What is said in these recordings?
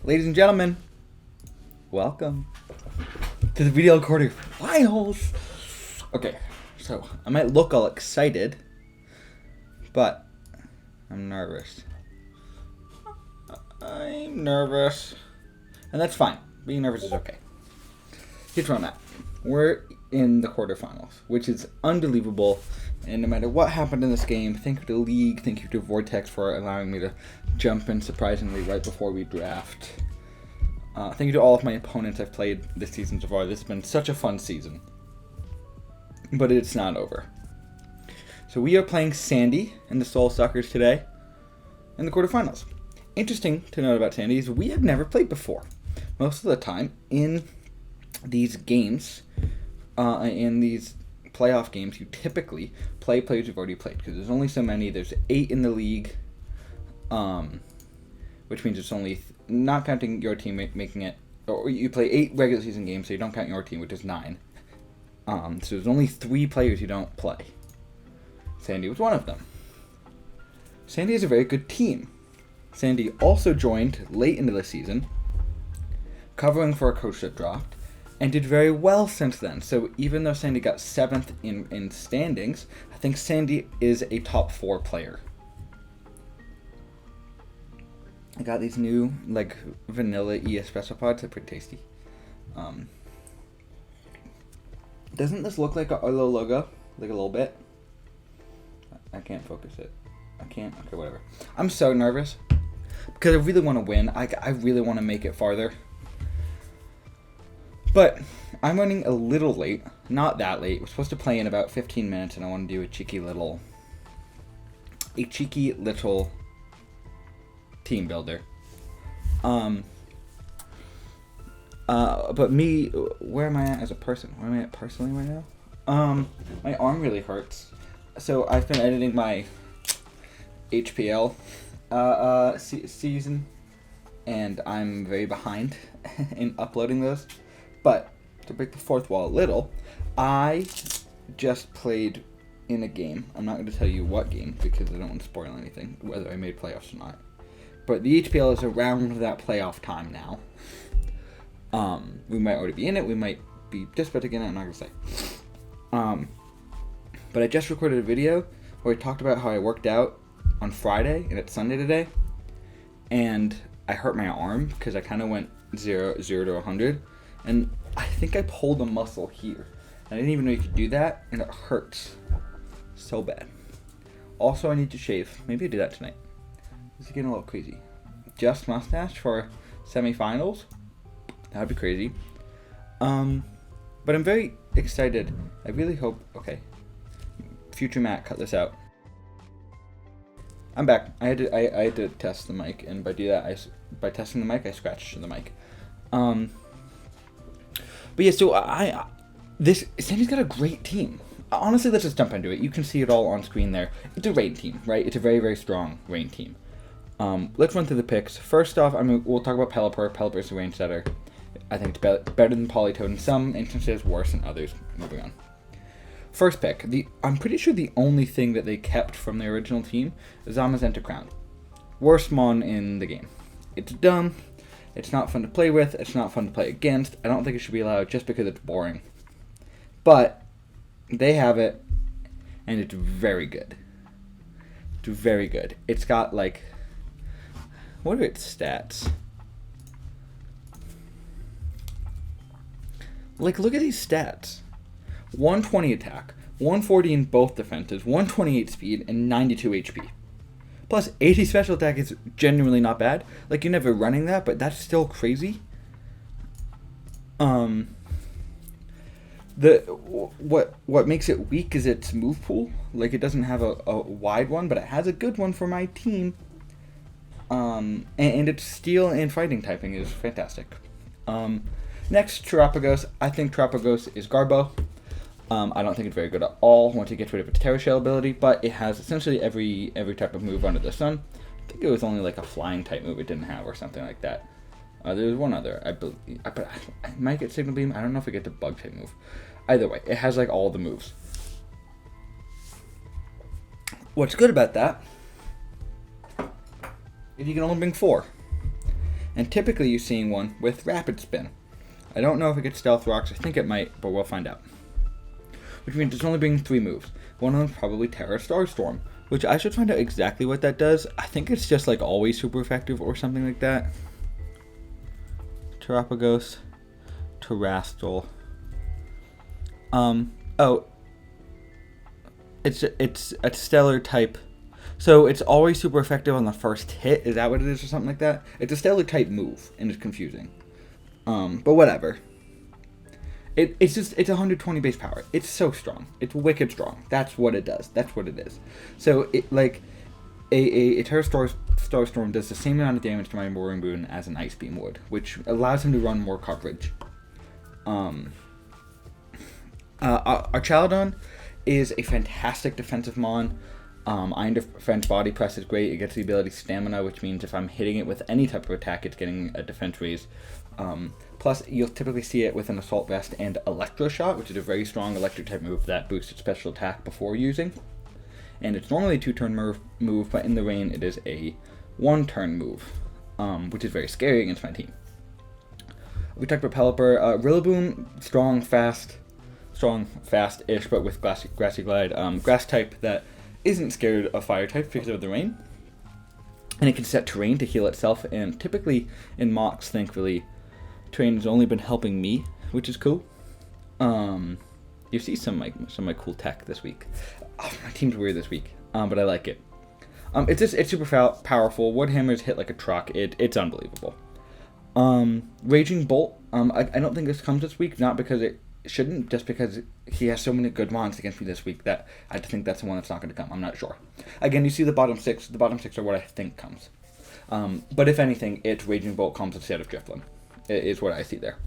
Ladies and gentlemen, welcome to the VDL quarterfinals. Okay, so I might look all excited, but I'm nervous. I'm nervous, and that's fine. Being nervous is okay. Here's where I'm at. We're in the quarterfinals, which is unbelievable. And no matter what happened in this game, thank you to League, thank you to Vortex for allowing me to jump in surprisingly right before we draft. Thank you to all of my opponents I've played this season so far. This has been such a fun season. But it's not over. So we are playing Sandy and the Soul Suckers today in the quarterfinals. Interesting to note about Sandy is we have never played before. Most of the time in these games, in these playoff games, you typically play players you've already played because there's only so many. There's 8 in the league, which means it's only not counting your team making it, or you play 8 regular season games, so you don't count your team, which is 9. So there's only 3 players you don't play. Sandy was one of them. Sandy is a very good team. Sandy also joined late into the season, covering for a coach that dropped, and did very well since then. So even though Sandy got 7th in standings, I think Sandy is a top 4 player. I got these new, like, vanilla espresso pods. They're pretty tasty. Doesn't this look like our little logo? Like a little bit? I can't focus it. I can't? Okay, whatever. I'm so nervous. Because I really want to win. I really want to make it farther. But I'm running a little late. Not that late. We're supposed to play in about 15 minutes, and I want to do a cheeky little team builder. But me, where am I at as a person? Where am I at personally right now? My arm really hurts. So I've been editing my HPL season, and I'm very behind in uploading those. But to break the fourth wall a little, I just played in a game. I'm not going to tell you what game because I don't want to spoil anything, whether I made playoffs or not. But the HPL is around that playoff time now. We might already be in it. We might be just about to get in it. I'm not going to say. But I just recorded a video where I talked about how I worked out on Friday, and it's Sunday today. And I hurt my arm because I kind of went 0 to 100. And I think I pulled a muscle here. I didn't even know you could do that, and it hurts so bad. Also, I need to shave. Maybe I do that tonight. This is getting a little crazy. Just mustache for semifinals? That would be crazy. But I'm very excited. I really hope... Okay. Future Matt, cut this out. I'm back. I had to test the mic, and by testing the mic, I scratched the mic. But yeah, so Sandy's got a great team. Honestly, let's just jump into it. You can see it all on screen there. It's a rain team, right? It's a very, very strong rain team. Let's run through the picks. First off, we'll talk about Pelipper. Pelipper is a range setter. I think it's better than Polytoad in some instances, worse in others. Moving on. First pick. I'm pretty sure the only thing that they kept from the original team is Zamazenta Crown. Worst mon in the game. It's dumb. It's not fun to play with. It's not fun to play against. I don't think it should be allowed just because it's boring. But they have it, and it's very good. It's very good. It's got, like... What are its stats? Like, look at these stats. 120 attack, 140 in both defenses, 128 speed, and 92 HP. Plus, 80 special attack is genuinely not bad. Like, you're never running that, but that's still crazy. What makes it weak is its move pool. Like, it doesn't have a wide one, but it has a good one for my team. And its steel and fighting typing is fantastic. Next, Terapagos. I think Terapagos is Garbo. I don't think it's very good at all once it gets rid of its Terra Shell ability, but it has essentially every type of move under the sun. I think it was only like a flying type move it didn't have or something like that. There was one other, I believe. But I might get Signal Beam. I don't know if it gets a bug type move. Either way, it has like all the moves. What's good about that is you can only bring 4. And typically you're seeing one with Rapid Spin. I don't know if it gets Stealth Rocks. I think it might, but we'll find out. Which means it's only bringing 3 moves. One of them's probably Terra Starstorm, which I should find out exactly what that does. I think it's just like always super effective or something like that. Terrapagos, Terrastal. It's a stellar type. So it's always super effective on the first hit. Is that what it is or something like that? It's a stellar type move, and it's confusing. But whatever. It's 120 base power. It's so strong. It's wicked strong. That's what it does. That's what it is. So it like a Terra Starstorm does the same amount of damage to my Roaring Boon as an Ice Beam would, which allows him to run more coverage. Our Chaladon is a fantastic defensive mon. Iron Defense Body Press is great. It gets the ability Stamina, which means if I'm hitting it with any type of attack, it's getting a defense raise. Plus, you'll typically see it with an Assault Vest and Electro Shot, which is a very strong electric type move that boosts its special attack before using. And it's normally a 2-turn move, but in the rain it is a 1-turn move, which is very scary against my team. We talked about Pelipper. Rillaboom, strong, fast-ish, but with Grassy Glide. Grass type that isn't scared of fire type because of the rain. And it can set terrain to heal itself, and typically in mocks, thankfully, terrain has only been helping me, which is cool. You see some of my cool tech this week. Oh, my team's weird this week, but I like it. It's super powerful. Wood hammers hit like a truck. It's unbelievable. Raging Bolt. I don't think this comes this week, not because it shouldn't, just because he has so many good mons against me this week that I think that's the one that's not going to come. I'm not sure. Again, you see the bottom 6. The bottom 6 are what I think comes. But if anything, it's Raging Bolt comes instead of Drifloon. It is what I see there.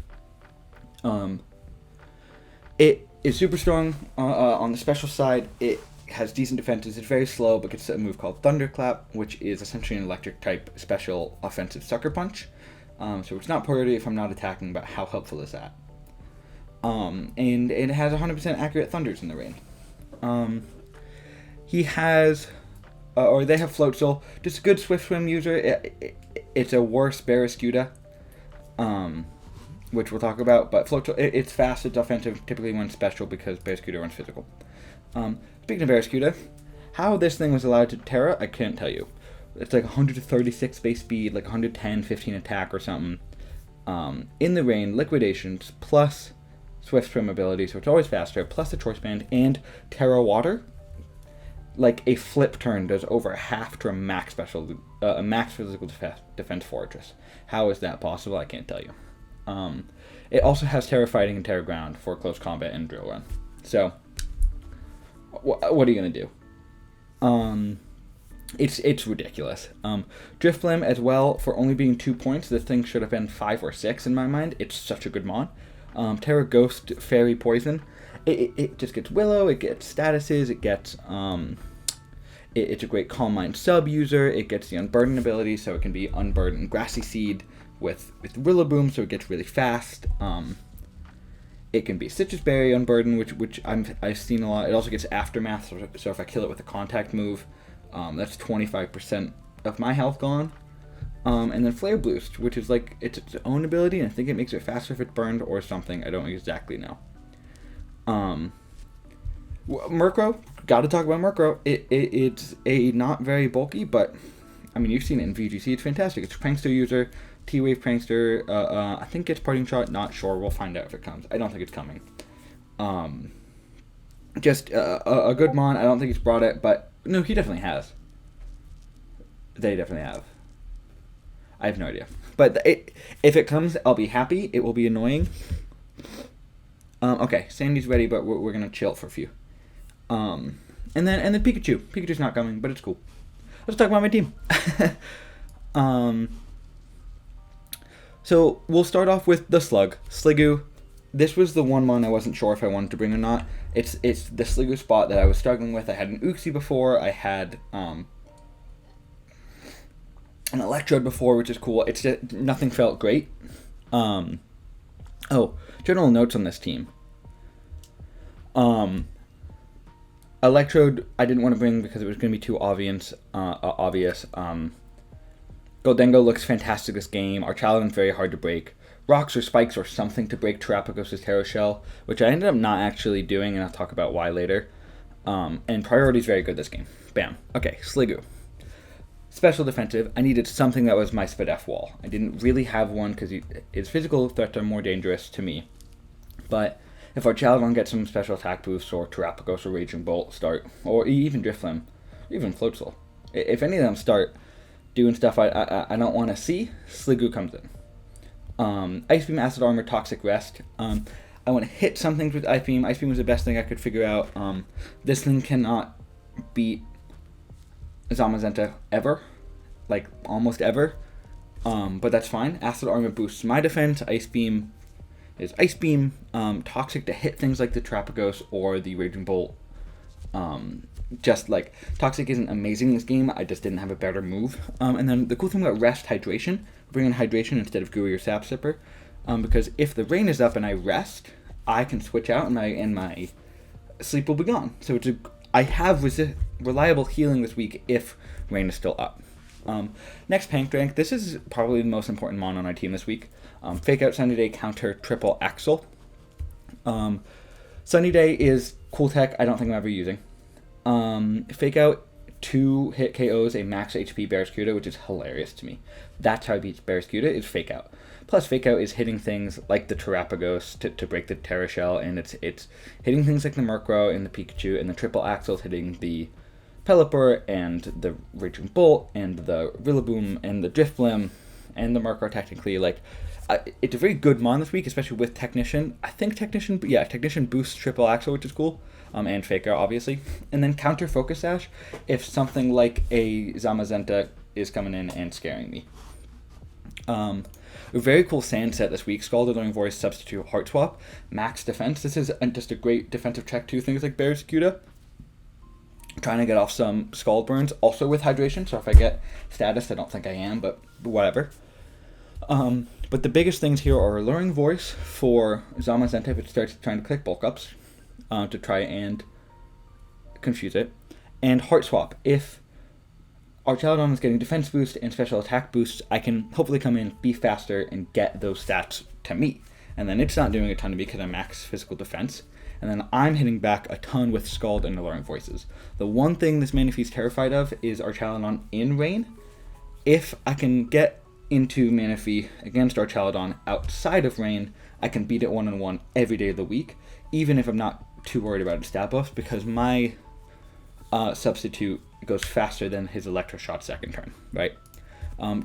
It is super strong on the special side. It has decent defenses. It's very slow, but gets a move called Thunderclap, which is essentially an electric type special offensive sucker punch. So it's not priority if I'm not attacking, but how helpful is that? And it has 100% accurate thunders in the rain. He has, or they have Float Soul, just a good Swift Swim user. It's a worse Barraskewda, which we'll talk about, but Float Soul, it's fast, it's offensive, typically runs special because Barraskewda runs physical. Speaking of Barraskewda, how this thing was allowed to Terra, I can't tell you. It's like 136 base speed, like 110, 15 attack or something. In the rain, Liquidations, plus Swift Swim ability, so it's always faster, plus the Choice Band, and Terra Water. Like a flip turn does over half to a max physical defense fortress. How is that possible? I can't tell you. It also has Terra Fighting and Terra Ground for close combat and drill run. So, what are you gonna do? It's ridiculous. Drifblim as well, for only being 2 points. This thing should have been 5 or 6 in my mind. It's such a good mon. Terra Ghost Fairy Poison. It just gets Willow, it gets statuses, it gets, it's a great Calm Mind sub user, it gets the Unburden ability, so it can be Unburden Grassy Seed with Rillaboom, so it gets really fast. It can be Citrus Berry Unburden, which I've seen a lot. It also gets Aftermath, so if I kill it with a contact move, that's 25% of my health gone. And then Flare Boost, which is like its own ability, and I think it makes it faster if it's burned or something. I don't exactly know. Murkrow, gotta talk about Murkrow. It's a not very bulky, but I mean, you've seen it in VGC. It's fantastic. It's a Prankster user, T-Wave Prankster. I think it's Parting Shot. Not sure. We'll find out if it comes. I don't think it's coming. Just a good mon. I don't think he's brought it, but no, he definitely has. They definitely have. I have no idea. But if it comes, I'll be happy. It will be annoying. Okay, Sandy's ready, but we're gonna chill for a few. And then Pikachu. Pikachu's not coming, but it's cool. Let's talk about my team. So we'll start off with the Slug. Sliggoo. This was the one I wasn't sure if I wanted to bring or not. It's the Sliggoo spot that I was struggling with. I had an Uxie before. I had an Electrode before, which is cool. It's just, nothing felt great. General notes on this team. Electrode I didn't want to bring because it was going to be too obvious. Goldengo looks fantastic this game. Archaludon's very hard to break. Rocks or spikes or something to break Terrapagos' Terror Shell, which I ended up not actually doing, and I'll talk about why later. And priority is very good this game. Bam. Okay, Sliggoo. Special defensive. I needed something that was my Spadef wall. I didn't really have one because his physical threats are more dangerous to me. But if Archaludon gets some special attack boosts, or Terrapagos or Raging Bolt start, or even Drifloon, even Floatzel, if any of them start doing stuff I don't want to see, Sliggoo comes in. Ice Beam, Acid Armor, Toxic Rest. I want to hit some things with Ice Beam. Ice Beam was the best thing I could figure out. This thing cannot beat Zamazenta ever. Like, almost ever. But that's fine. Acid Armor boosts my defense. Ice Beam is Ice Beam. Toxic to hit things like the Terrapagos or the Raging Bolt. Just like, Toxic isn't amazing in this game. I just didn't have a better move. And then the cool thing about Rest, Hydration. Bring in Hydration instead of Gooey or Sap Sipper, because if the rain is up and I rest, I can switch out and my sleep will be gone. So I have reliable healing this week if rain is still up. Next, Pank Drank. This is probably the most important mon on our team this week. Fake Out, Sunny Day, counter Triple Axle. Sunny Day is cool tech I don't think I'm ever using. Fake Out, 2 hit KOs a max HP Barraskewda, which is hilarious to me. That's how I beat Barraskewda, is Fake Out. Plus, Fake Out is hitting things like the Terrapagos to break the Terra Shell, and it's hitting things like the Murkrow and the Pikachu, and the Triple Axle's hitting the Pelipper, and the Raging Bolt, and the Rillaboom, and the Drifblim, and the Murkrow technically. Like, it's a very good mon this week, especially with Technician. I think Technician boosts Triple Axle, which is cool. And Fake Out, obviously. And then counter Focus Sash if something like a Zamazenta is coming in and scaring me. A very cool sand set this week. Scalded Learning Voice, Substitute, Heart Swap. Max Defense. This is just a great defensive check to things like Barraskewda. Trying to get off some Scald Burns, also with Hydration. So if I get status, I don't think I am, but whatever. But the biggest things here are Alluring Voice for Zamazenta if it starts trying to click Bulk Ups. To try and confuse it. And Heart Swap. If Archaludon is getting defense boost and special attack boosts, I can hopefully come in, be faster, and get those stats to me. And then it's not doing a ton to me because I'm max physical defense. And then I'm hitting back a ton with Scald and Alluring Voices. The one thing this Manaphy's terrified of is Archaludon in rain. If I can get into Manaphy against Archaludon outside of rain, I can beat it 1-on-1 every day of the week, even if I'm not too worried about its stat buffs, because my substitute goes faster than his Electroshot second turn, right?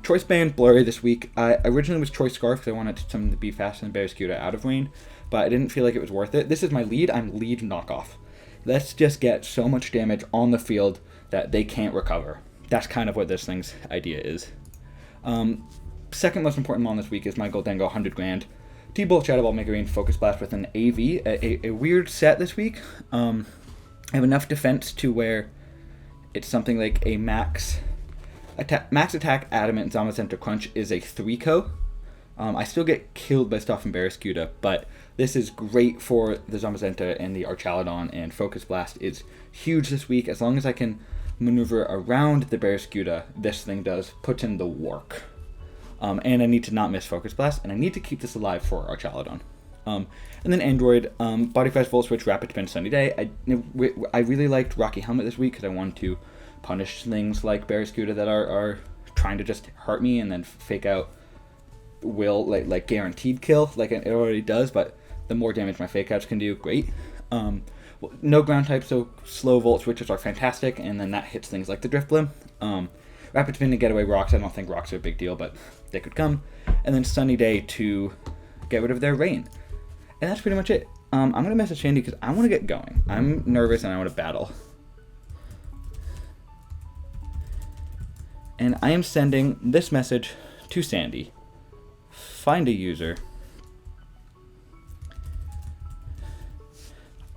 Choice Band Blurry this week. I originally was Choice Scarf because I wanted something to be faster than Barraskewda out of rain, but I didn't feel like it was worth it. This is my lead. I'm lead knockoff. Let's just get so much damage on the field that they can't recover. That's kind of what this thing's idea is. Second most important mon this week is my Goldengo 100 grand. T-Bolt, Shadow Ball, Mega Rain, Focus Blast with an AV. A weird set this week. I have enough defense to where it's something like a max attack Adamant Zamazenta Crunch is a 3-co. I still get killed by stuff in Barraskewda, but this is great for the Zamazenta and the Archaludon, and Focus Blast is huge this week. As long as I can maneuver around the Barraskewda, this thing puts in the work. And I need to not miss Focus Blast, and I need to keep this alive for Archaludon. And then Android, Body Fast, Volt Switch, Rapid Spin, Sunny Day. I really liked Rocky Helmet this week because I wanted to punish things like Barraskewda that are trying to just hurt me, and then Fake Out will like guaranteed kill like it already does, but the more damage my Fake Outs can do, great. No ground type, so slow Volt Switches are fantastic, and then that hits things like the Drifblim. Rapid Spin to get away Rocks. I don't think Rocks are a big deal, but they could come. And then Sunny Day to get rid of their rain. And that's pretty much it. I'm going to message Shandy because I want to get going. I'm nervous and I want to battle. And I am sending this message to Sandy. Find a user.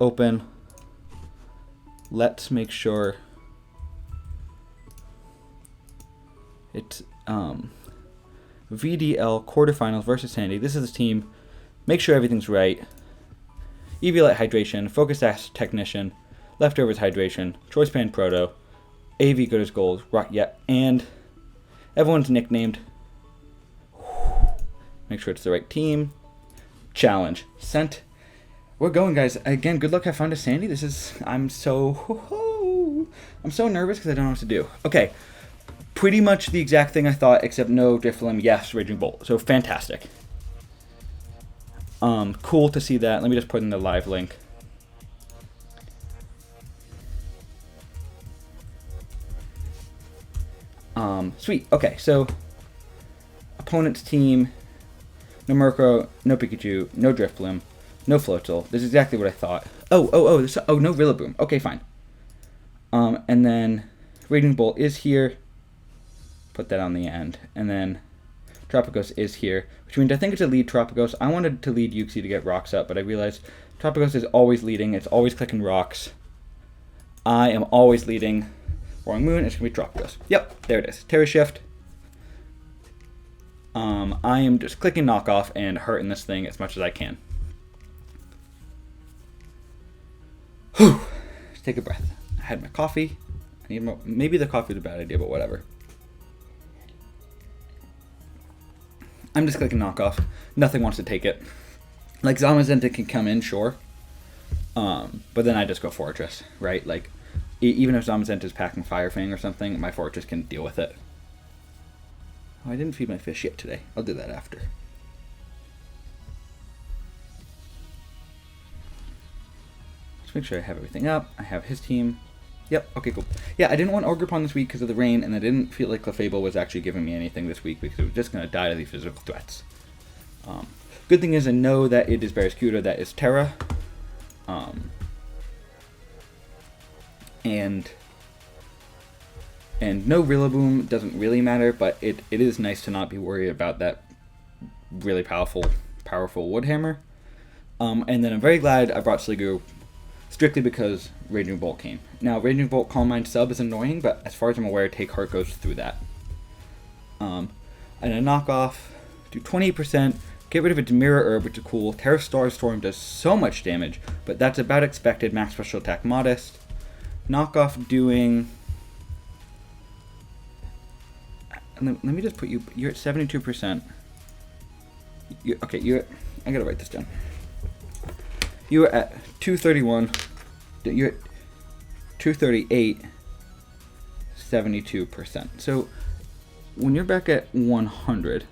Open. Let's make sure it's VDL quarterfinals versus Sandy. This is the team. Make sure everything's right. Eviolite Hydration, Focus Ash Technician, Leftovers Hydration, Choice Band Proto, AV Good as Gold, and Everyone's nicknamed. Make sure it's the right team. Challenge. Sent. We're going, guys. Again, good luck. I found a Sandy. I'm so nervous because I don't know what to do. Okay. Pretty much the exact thing I thought, except no Drifloon. Yes, Raging Bolt. So fantastic. Cool to see that. Let me just put in the live link. Sweet. Okay, so opponent's team, no Murkrow, no Pikachu, no Drifloon, no Floatzel. This is exactly what I thought. Oh, no Rillaboom. Okay, fine. And then Raging Bolt is here. Put that on the end. And then Tropicos is here, which means I think it's a lead Tropicos. I wanted to lead Uxie to get rocks up, but I realized Tropicos is always leading. It's always clicking rocks. I am always leading. Roaring Moon, it's going to be Tropicos. Yep, there it is. Terra Shift. I am just clicking knockoff and hurting this thing as much as I can. Whew. Let's take a breath. I had my coffee. I need more. Maybe the coffee is a bad idea, but whatever. I'm just clicking knockoff. Nothing wants to take it. Like, Zamazenta can come in, sure. But then I just go Fortress, right? Like, even if Zamazenta is packing Fire Fang or something, my Fortress can deal with it. Oh, I didn't feed my fish yet today. I'll do that after. Let's make sure I have everything up. I have his team. Yep, okay, cool. Yeah, I didn't want Ogerpon this week because of the rain, and I didn't feel like Clefable was actually giving me anything this week because it was just going to die to these physical threats. Good thing is I know that it is Barraskewda, that is Terra. And no Rillaboom doesn't really matter, but it is nice to not be worried about that really powerful Woodhammer. And then I'm very glad I brought Sliggoo strictly because Raging Bolt came. Now, Raging Bolt Calm Mind sub is annoying, but as far as I'm aware, Take Heart goes through that. And a knockoff, do 20%, get rid of its Mirror Herb, which is cool. Terra Star Storm does so much damage, but that's about expected. Max Special Attack Modest. Knockoff doing... Let me just put you... You're at 72%. I gotta write this down. You're at 231. You're at 238. 72%. So when you're back at 100,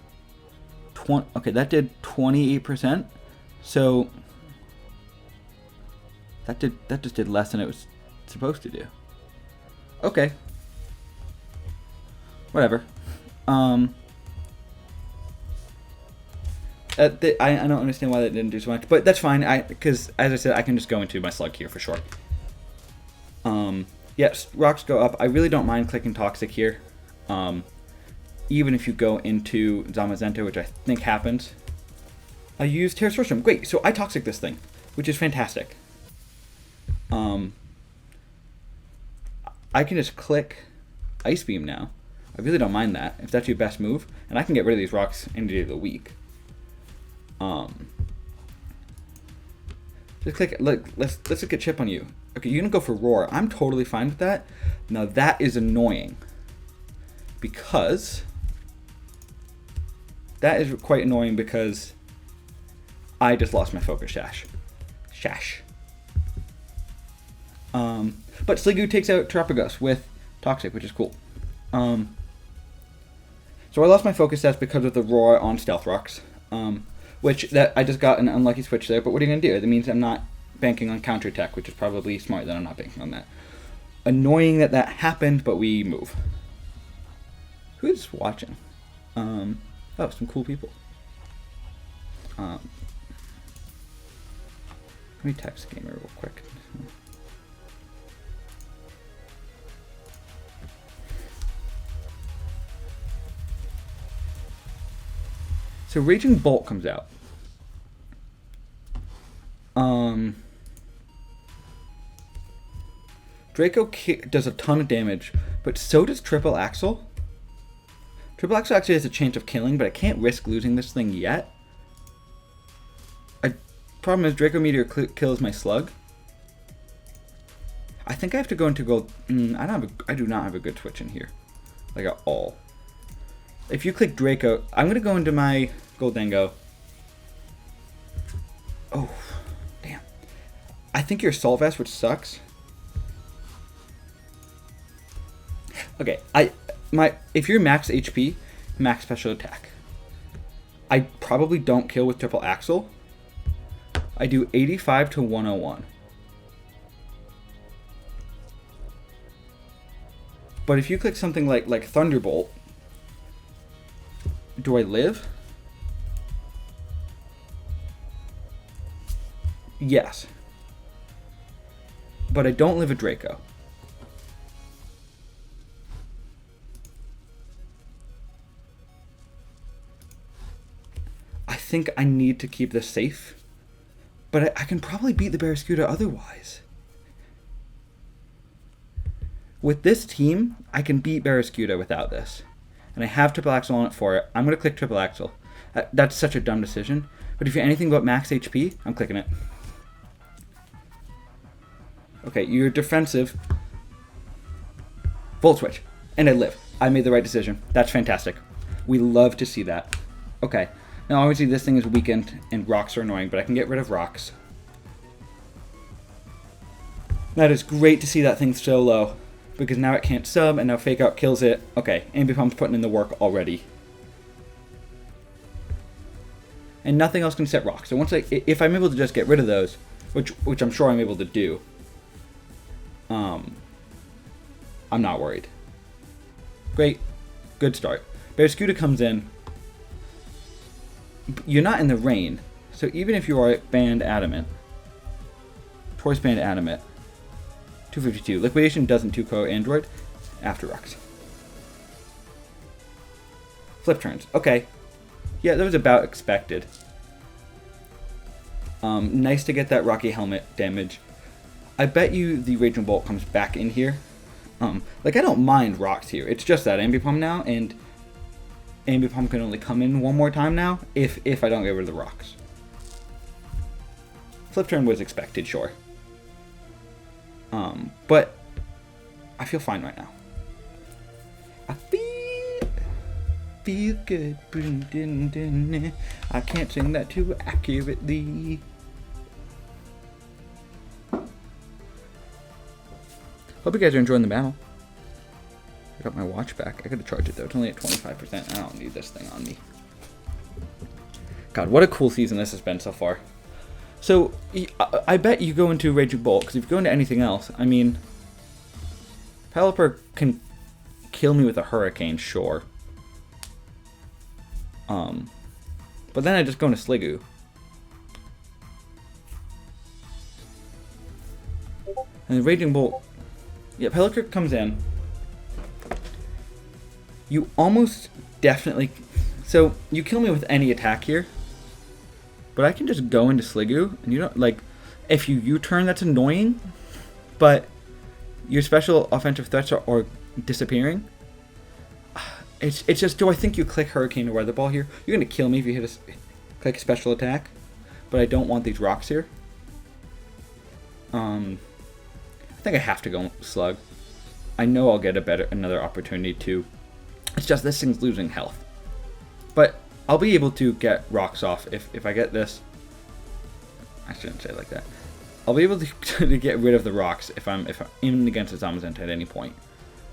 okay, that did 28%. So that just did less than it was supposed to do. Okay. Whatever. I don't understand why that didn't do so much, but that's fine. Because as I said, I can just go into my slug here for sure. Yes, rocks go up. I really don't mind clicking Toxic here. Even if you go into Zamazenta, which I think happens. I use Terra Storm. Great, so I Toxic this thing, which is fantastic. I can just click Ice Beam now. I really don't mind that, if that's your best move. And I can get rid of these rocks any day of the week. Just click, look, let's look at Chip on you. Okay, you're gonna go for Roar. I'm totally fine with that. Now that is annoying. Because that is quite annoying because I just lost my focus Shash. But Sliggoo takes out Terapagos with Toxic, which is cool. So I lost my focus stats because of the Roar on Stealth Rocks. Which that I just got an unlucky switch there, but what are you going to do? That means I'm not banking on counterattack, which is probably smart that I'm not banking on that. Annoying that happened, but we move. Who's watching? Oh, some cool people. Let me text Gamer real quick. So Raging Bolt comes out. Draco does a ton of damage, but so does Triple Axle. Triple Axle actually has a chance of killing, but I can't risk losing this thing yet. Problem is Draco Meteor kills my Slug. I think I have to go into gold. I do not have a good switch in here, like at all. If you click Draco, I'm going to go into my Goldengo. Oh, damn. I think you're Assault Vest, which sucks. Okay, if you're max HP, max special attack. I probably don't kill with triple axle. I do 85 to 101. But if you click something like Thunderbolt, do I live? Yes. But I don't live a Draco. I think I need to keep this safe. But I can probably beat the Barraskewda otherwise. With this team, I can beat Barraskewda without this. And I have triple axle on it for it. I'm going to click triple axle. That's such a dumb decision. But if you're anything but max HP, I'm clicking it. Okay, you're defensive. Volt switch. And I live. I made the right decision. That's fantastic. We love to see that. Okay. Now obviously this thing is weakened and rocks are annoying, but I can get rid of rocks. That is great to see that thing so low. Because now it can't sub, and now Fake Out kills it. Okay, Ambipump's putting in the work already. And nothing else can set rocks. So once if I'm able to just get rid of those, which I'm sure I'm able to do, I'm not worried. Great, good start. Barraskewda comes in. You're not in the rain, so even if you are banned adamant, Taurus banned adamant. 252. Liquidation doesn't 2-co Android. After rocks. Flip turns. Okay. Yeah, that was about expected. Nice to get that Rocky Helmet damage. I bet you the Raging Bolt comes back in here. I don't mind rocks here. It's just that Ambipom now, and Ambipom can only come in one more time now if I don't get rid of the rocks. Flip turn was expected, sure. But I feel fine right now. I feel good. I can't sing that too accurately. Hope you guys are enjoying the battle. I got my watch back. I gotta charge it though. It's only at 25%. I don't need this thing on me. God, what a cool season this has been so far. So, I bet you go into Raging Bolt, because if you go into anything else, I mean, Pelipper can kill me with a Hurricane, sure. But then I just go into Sliggoo. And the Raging Bolt, yeah, Pelipper comes in. You almost definitely, so you kill me with any attack here. But I can just go into Sliggoo, and you don't, if you U-turn, that's annoying, but your special offensive threats are disappearing. It's just, do I think you click Hurricane or Weather Ball here? You're going to kill me if you hit click special attack, but I don't want these rocks here. I think I have to go Slug. I know I'll get another opportunity to. It's just this thing's losing health. But I'll be able to get rocks off if I get this. I shouldn't say it like that. I'll be able to get rid of the rocks if I'm in against a Zamazenta at any point.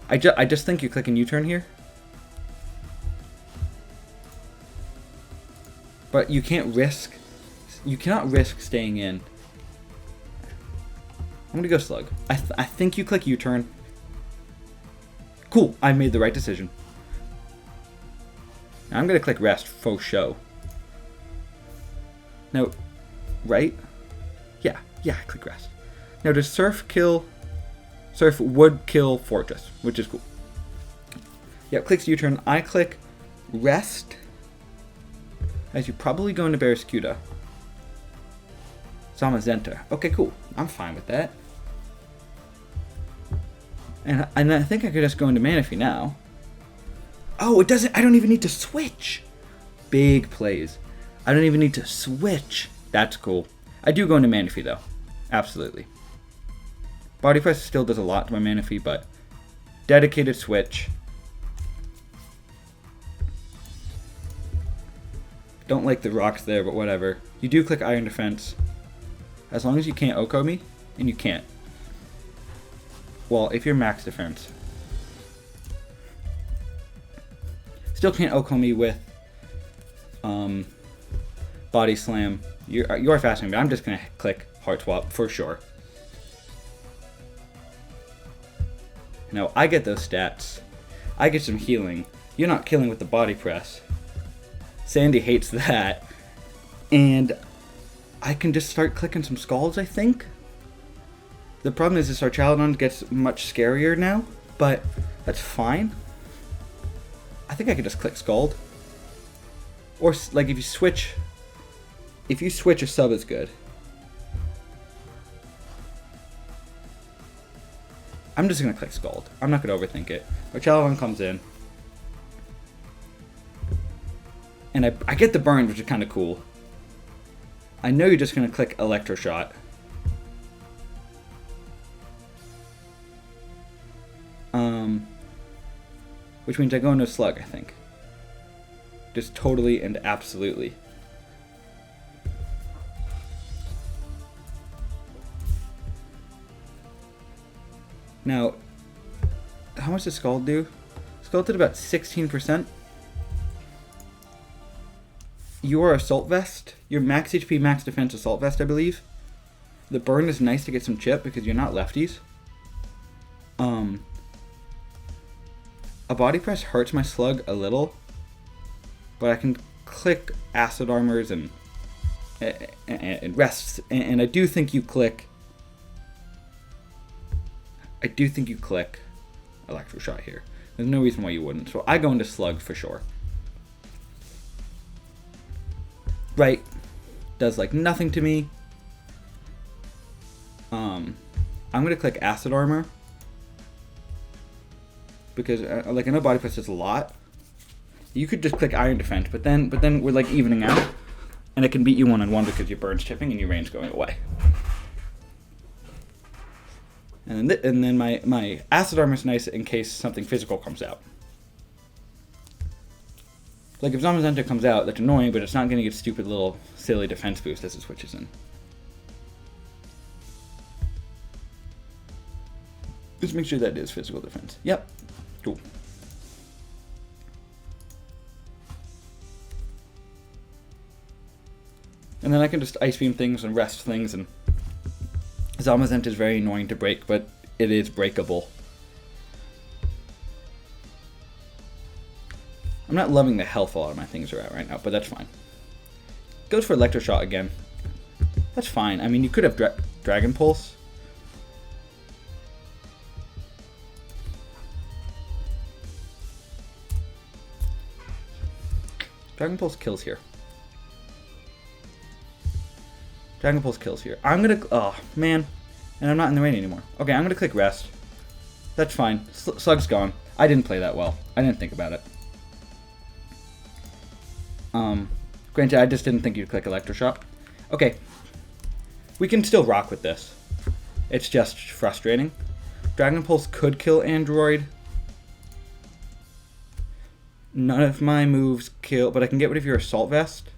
I just think you're clicking U-turn here. But you can't risk. You cannot risk staying in. I'm gonna go Slug. I think you click U-turn. Cool. I made the right decision. Now I'm going to click rest, faux show. Now, right? Yeah, I click rest. Now does Surf would kill Fortress, which is cool. Yeah, clicks U-turn. I click rest. As you probably go into Barraskewda. Zamazenta. Okay, cool. I'm fine with that. And I think I could just go into Manaphy now. Oh, it doesn't. I don't even need to switch. Big plays. I don't even need to switch. That's cool. I do go into Manaphy though. Absolutely. Body press still does a lot to my Manaphy, but dedicated switch. Don't like the rocks there, but whatever. You do click Iron Defense. As long as you can't Oko me, and you can't. Well, if you're max defense. Still can't Oko me with Body Slam. You are fascinating, but I'm just gonna click Heart Swap for sure. Now I get those stats. I get some healing. You're not killing with the body press. Sandy hates that. And I can just start clicking some Scalds, I think. The problem is this Archaludon gets much scarier now, but that's fine. I think I could just click Scald. Or like if you switch a sub is good. I'm just gonna click Scald. I'm not gonna overthink it. Archaludon comes in. And I get the burn, which is kinda cool. I know you're just gonna click Electroshot. Which means I go into Slug, I think. Just totally and absolutely. Now, how much does Scald do? Scald did about 16%. Your Assault Vest, your max HP, max defense Assault Vest, I believe. The burn is nice to get some chip because you're not lefties. A body press hurts my Slug a little, but I can click Acid Armors and rests, and I do think you click. I do think you click Electroshot here. There's no reason why you wouldn't. So I go into Slug for sure. Right, does like nothing to me. I'm gonna click Acid Armor because like I know Body Press does a lot. You could just click Iron Defense, but then we're like evening out, and it can beat you 1-on-1 because your burn's chipping and your range going away. And then my Acid Armor is nice in case something physical comes out. Like if Zamazenta comes out, that's annoying, but it's not going to get stupid little silly defense boost as it switches in. Just make sure that is physical defense. Yep. Cool. And then I can just Ice Beam things and rest things, and Zamazenta is very annoying to break, but it is breakable. I'm not loving the health a lot of my things are at right now, but that's fine. Goes for Electroshot again. That's fine. I mean, you could have Dragon Pulse. Dragon Pulse kills here. Dragon Pulse kills here. I'm gonna... Oh, man. And I'm not in the rain anymore. Okay, I'm gonna click Rest. That's fine. Slug's gone. I didn't play that well. I didn't think about it. Granted, I just didn't think you'd click Electroshot. Okay. We can still rock with this. It's just frustrating. Dragon Pulse could kill Android. None of my moves kill, but I can get rid of your Assault Vest.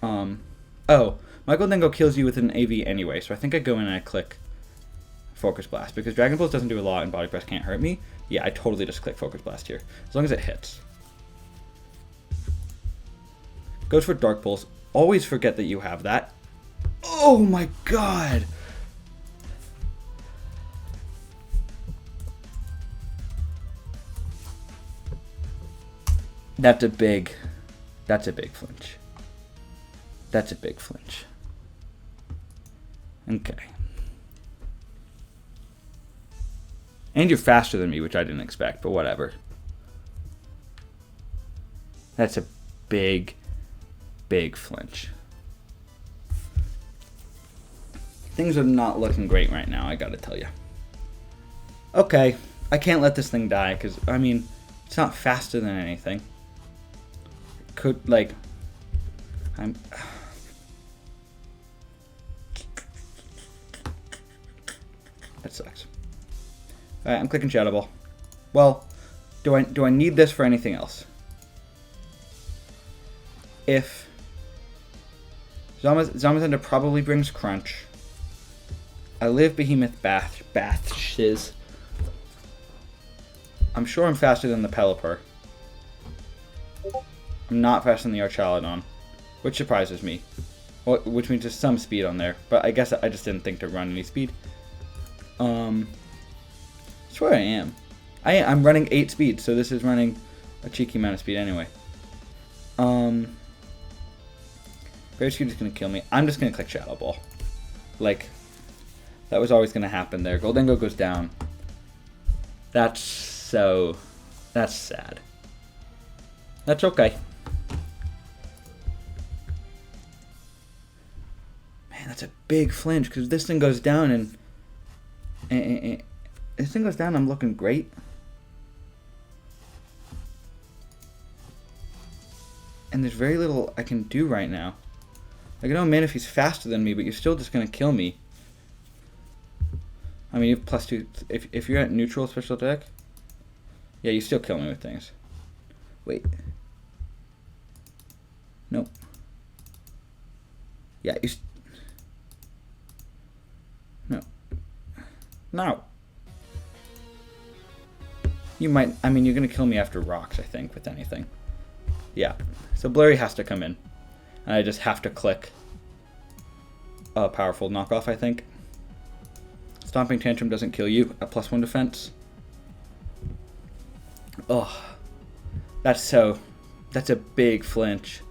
Oh, Michael Dengo kills you with an AV anyway, so I think I go in and I click Focus Blast, because Dragon Pulse doesn't do a lot and Body Press can't hurt me. Yeah, I totally just click Focus Blast here, as long as it hits. Goes for Dark Pulse. Always forget that you have that. Oh my god! That's a big flinch. That's a big flinch. Okay. And you're faster than me, which I didn't expect, but whatever. That's a big flinch. Things are not looking great right now, I gotta tell you. Okay, I can't let this thing die, because, I mean, it's not faster than anything. Could, like, that sucks. Alright, I'm clicking Shadow Ball. Well, do I need this for anything else? if Zamazenta probably brings Crunch. I live Behemoth Bath Shiz. I'm sure I'm faster than the Pelipper. I'm not faster than the Archaludon, which surprises me. Which means there's some speed on there, but I guess I just didn't think to run any speed. That's where I am. I'm running 8 speed, so this is running a cheeky amount of speed anyway. Bear Scoot is going to kill me. I'm just going to click Shadow Ball. Like, that was always going to happen there. Goldengo goes down. That's sad. That's okay. Man, that's a big flinch, because this thing goes down and this thing goes down, I'm looking great. And there's very little I can do right now. Like, I know Manaphy's faster than me, but you're still just going to kill me. I mean, you have +2. If you're at neutral special attack, yeah, you still kill me with things. Wait. Nope. Yeah, no. No. You might, I mean, you're going to kill me after rocks, I think, with anything. Yeah. So Blurry has to come in. And I just have to click a powerful knockoff, I think. Stomping Tantrum doesn't kill you at +1 defense. Oh. That's a big flinch.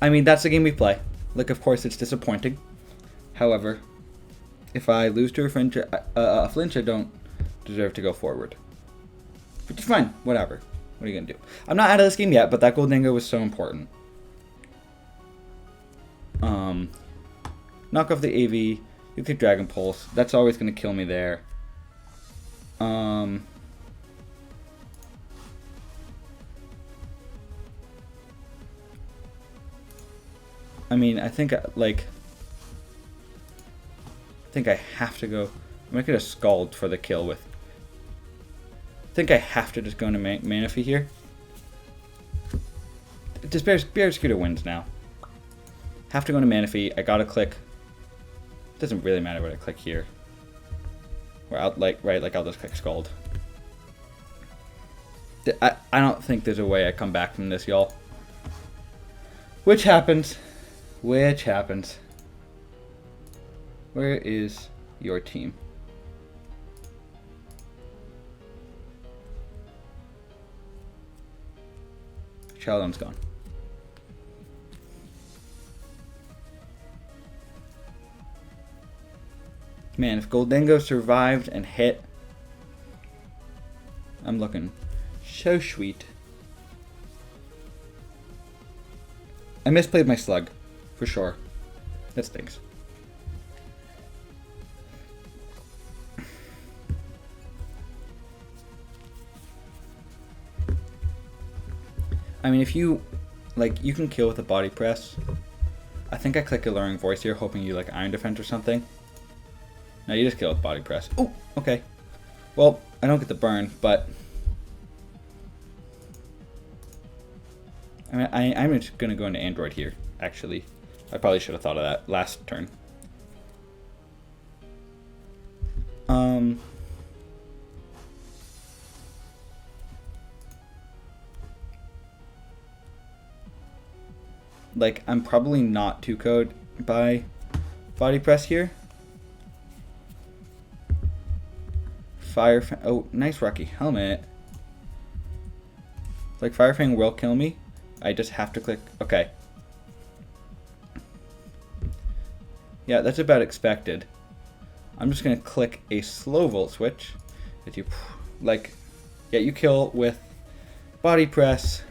I mean, that's the game we play. Like, of course, it's disappointing. However, if I lose to a flinch, I don't deserve to go forward. Which is fine. Whatever. What are you going to do? I'm not out of this game yet, but that Goldengo was so important. Knock off the AV. You could Dragon Pulse. That's always going to kill me there. I mean, I think I have to go. I'm going to get a Scald for the kill with. I think I have to just go into Manaphy here. Just Bear Scooter wins now. Have to go into Manaphy. I gotta click. Doesn't really matter what I click here. Or I'll I'll just click Scald. I don't think there's a way I come back from this, y'all. Which happens. Where is your team? Charlon's gone. Man, if Goldengo survived and hit, I'm looking so sweet. I misplayed my Slug, for sure. That stinks. I mean, if you, you can kill with a body press. I think I click Alluring Voice here, hoping you Iron Defense or something. No, you just kill with body press. Oh, okay. Well, I don't get the burn, but I mean, I'm just gonna go into Android here. Actually, I probably should have thought of that last turn. I'm probably not 2-code by body press here. Fire Fang. Oh, nice Rocky Helmet. Fire Fang will kill me. I just have to click. Okay. Yeah, that's about expected. I'm just gonna click a slow Volt Switch. That you yeah, you kill with body press.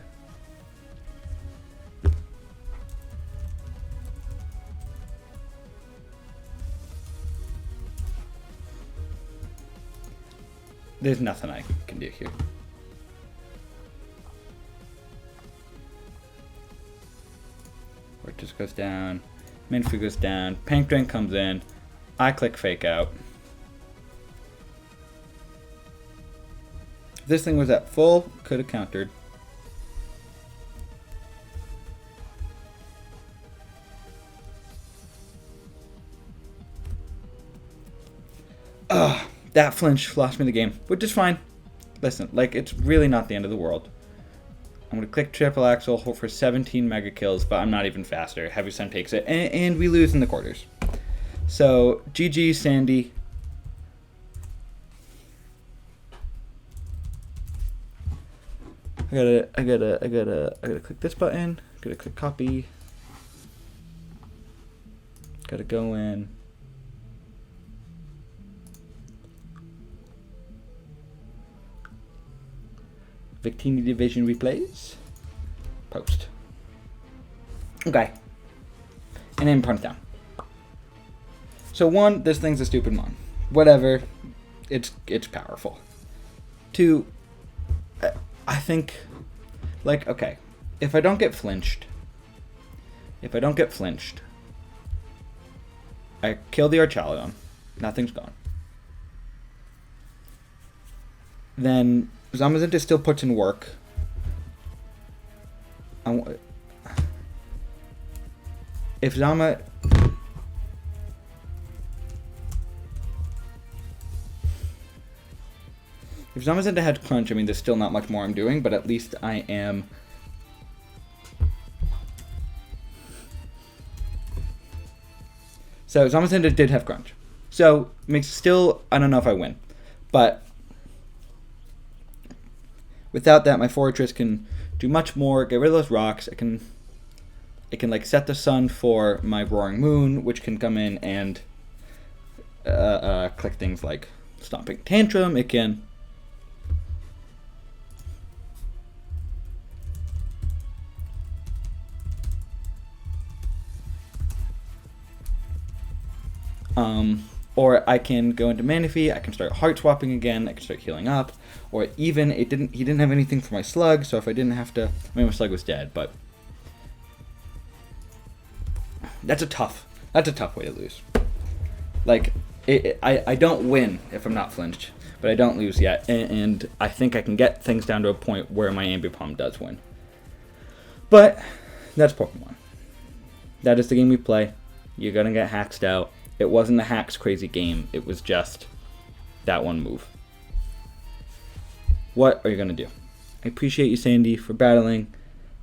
There's nothing I can do here. Or it just goes down. Manaphy goes down. Pank Drain comes in. I click Fake Out. If this thing was at full, could have countered. that flinch lost me the game, which is fine. Listen, like, it's really not the end of the world. I'm going to click triple axel, hope for 17 mega kills, but I'm not even faster. Heavy Sun takes it, and we lose in the quarters. So, GG, Sandy. I gotta click this button. Gotta click copy. Gotta go in. Victini Division replays. Post. Okay. And then punch down. So 1, this thing's a stupid mon. Whatever. It's powerful. 2, I think, like, okay, if I don't get flinched, I kill the Archaludon, nothing's gone. Then Zamazenta still puts in work. If Zamazenta had crunch, I mean, there's still not much more I'm doing, but at least I am... So Zamazenta did have crunch. So, makes still, I don't know if I win. But without that, my Fortress can do much more, get rid of those rocks. It can like set the sun for my Roaring Moon, which can come in and click things like Stomping Tantrum. It can... or I can go into Manaphy, I can start heart swapping again, I can start healing up, or even he didn't have anything for my slug, so if I didn't have to, I mean, my slug was dead, but that's a tough way to lose. Like, I don't win if I'm not flinched, but I don't lose yet, and I think I can get things down to a point where my Ambipom does win. But that's Pokemon. That is the game we play. You're gonna get hacked out. It wasn't a hacks crazy game. It was just that one move. What are you going to do? I appreciate you, Sandy, for battling,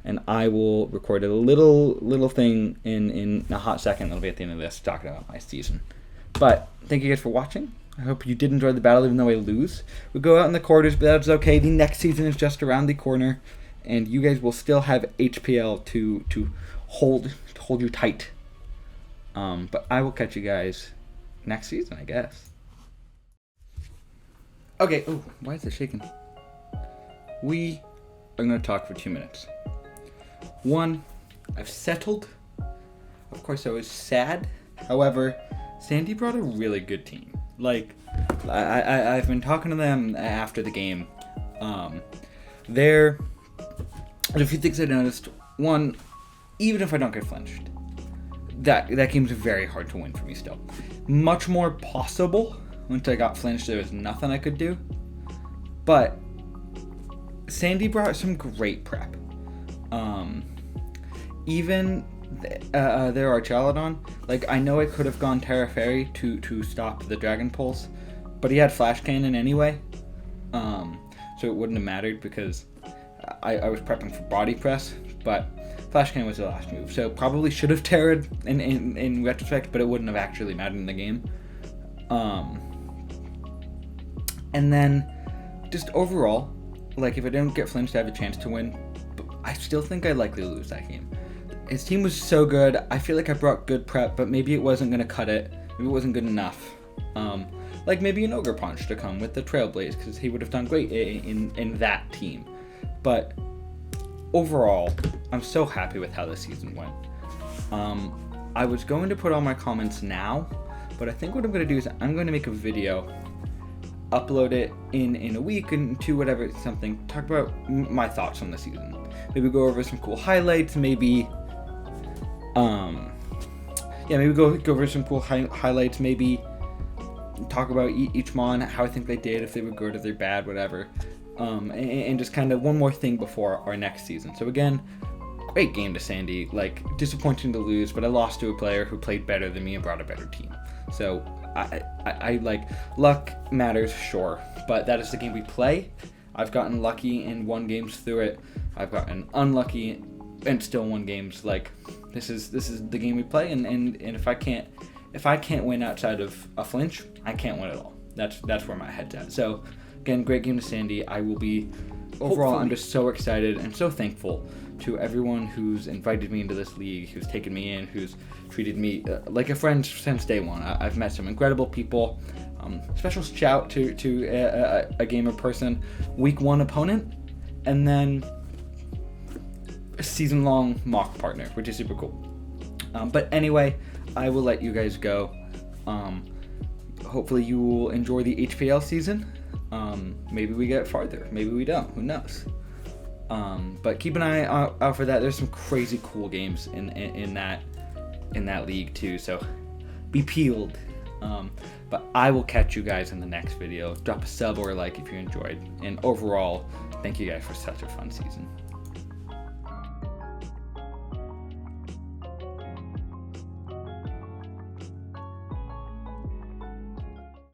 and I will record a little thing in a hot second. It'll be at the end of this, talking about my season. But thank you guys for watching. I hope you did enjoy the battle, even though I lose. We go out in the quarters, but that's okay. The next season is just around the corner, and you guys will still have HPL to hold you tight. But I will catch you guys next season, I guess. Okay, oh, why is it shaking? We are going to talk for 2 minutes. 1, I've settled. Of course, I was sad. However, Sandy brought a really good team. Like, I've been talking to them after the game. There's a few things I noticed. 1, even if I don't get flinched, that game's very hard to win for me still. Much more possible. Once I got flinched, there was nothing I could do. But Sandy brought some great prep. Even their Archaludon, like, I know I could have gone Terra Fairy to stop the Dragon Pulse, but he had Flash Cannon anyway. So it wouldn't have mattered because I was prepping for Body Press, but Flash Cannon was the last move, so probably should have Terra'd in retrospect, but it wouldn't have actually mattered in the game. And then, just overall, like, if I didn't get flinched, I have a chance to win, but I still think I'd likely lose that game. His team was so good, I feel like I brought good prep, but maybe it wasn't going to cut it, maybe it wasn't good enough. Like maybe an Ogre Punch to come with the Trailblaze, because he would have done great in that team. But overall, I'm so happy with how this season went. I was going to put all my comments now, but I think what I'm going to do is I'm going to make a video, upload it in a week, and 2, whatever, something, talk about my thoughts on the season. Maybe go over some cool highlights, maybe, maybe go over some cool highlights, maybe talk about each mon, how I think they did, if they were good, if they're bad, whatever. And just kind of one more thing before our next season. So again, great game to Sandy. Like, disappointing to lose, but I lost to a player who played better than me and brought a better team. So I like, luck matters, sure, but that is the game we play. I've gotten lucky and won games through it. I've gotten unlucky and still won games. Like, this is the game we play, and if I can't win outside of a flinch, I can't win at all. That's where my head's at. So again, great game to Sandy. I will be overall, I'm just so excited and so thankful to everyone who's invited me into this league, who's taken me in, who's treated me like a friend since day one. I've met some incredible people. Special shout to a gamer person, week 1 opponent, and then a season-long mock partner, which is super cool. But anyway, I will let you guys go. Hopefully you will enjoy the HPL season. Maybe we get farther, maybe we don't, who knows. But keep an eye out for that. There's some crazy cool games in that league too, so be peeled. But I will catch you guys in the next video. Drop a sub or a like if you enjoyed, and overall, thank you guys for such a fun season.